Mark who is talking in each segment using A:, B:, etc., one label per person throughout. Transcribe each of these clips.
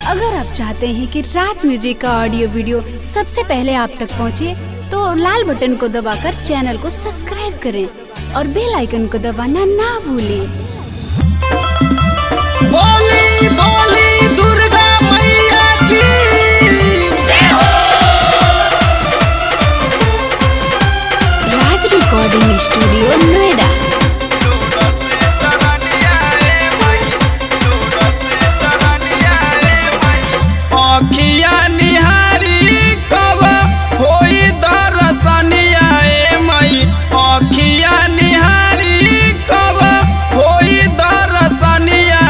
A: अगर आप चाहते हैं कि राज म्यूजिक का ऑडियो वीडियो सबसे पहले आप तक पहुंचे, तो लाल बटन को दबाकर चैनल को सब्सक्राइब करें और बेल आइकन को दबाना ना भूलें।
B: बोली बोली दुर्गा मैया की जय हो।
A: राज रिकॉर्डिंग स्टूडियो नोएडा।
B: अखिया निहारी कब होई दर्शनिया मई, अखिया निहारी कब होई दर्शनिया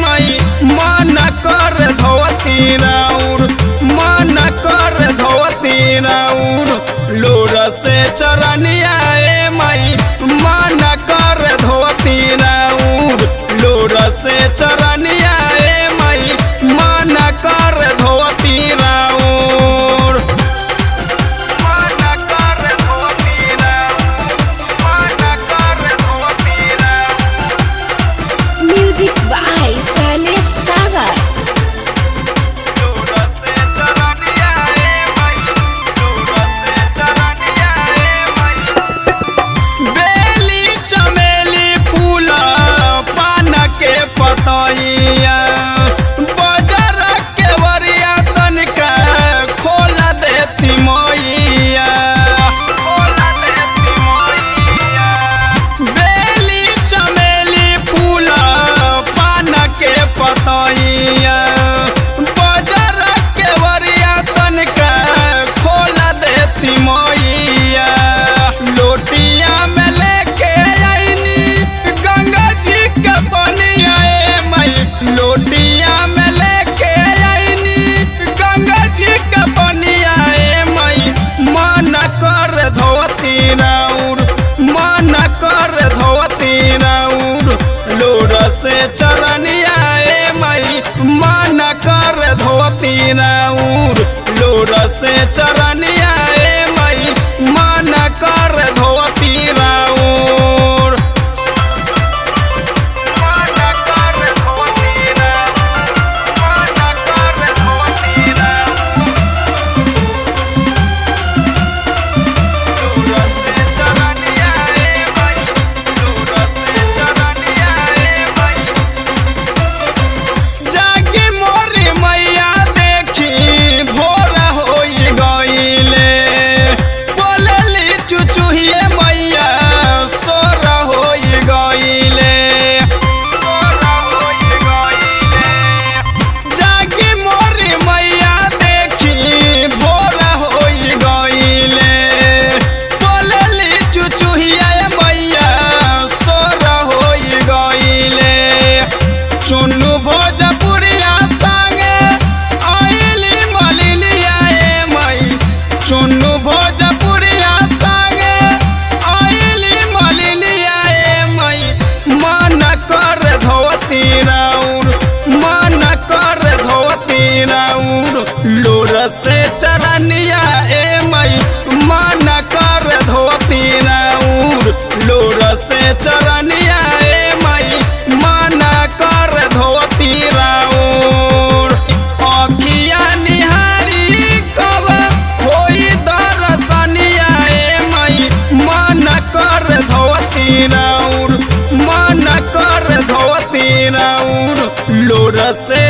B: मई। मन कर धोती राउर, मन कर धोती राउर, लोर से चरनिया मई। मन कर धोती राउर, लोर से चरनिया मई। मन कर धोती राउर, मन कर धोती राउर, मन कर धोती राउर।
A: म्यूजिक बाय शैलेश सागर।
B: लोर से चरनिया मई, लोर से चरनिया मई। बेली चमेली फूल पान के पतैया, बजर के वरिया तनिका खोल देती मैया, खोल देती मैया। बेली चमेली फूल पान के पतैया, बजर के वरिया तनिका खोल देती मैया। लोटिया में लेके आईनी गंगा जी के पनिया मई, लोटिया में लेके आईनी गंगा जी के पनिया मई। मन कर धोती राउर, मन कर धोती राउर, लोर से चरनिया मई। मन कर धोती राउर, लोर से चरनिया मई। मन कर धोती राउर, मन कर धोती राउर, मन कर धोती राउर। लोर से चरनिया मई, लोर से चरनिया मई। जागी मोरी मैया देखी भोर होई गईले, बोलली चुचुहिए मैया सोर होई गईले, सोर होई गईले। जागी मोरी मैया देखी भोर होई गईले, बोलली चुचुहिए मैया सोर होई गईले। चुन्नू भोजपुरिया संगे आइली मलिनिया मई, चुन्नू भोजपुरिया संगे आइली मलिनिया मई। मन कर धोती राउर, मन कर धोती राउर, लोर से चरनिया मई। मन कर धोती राउर, लोर से चरनिया मई। मन कर धोती राउर। अखिया निहारी कब होई दर्शनिया मई। मन कर धोती राउर, मन कर धोती राउर, लोर से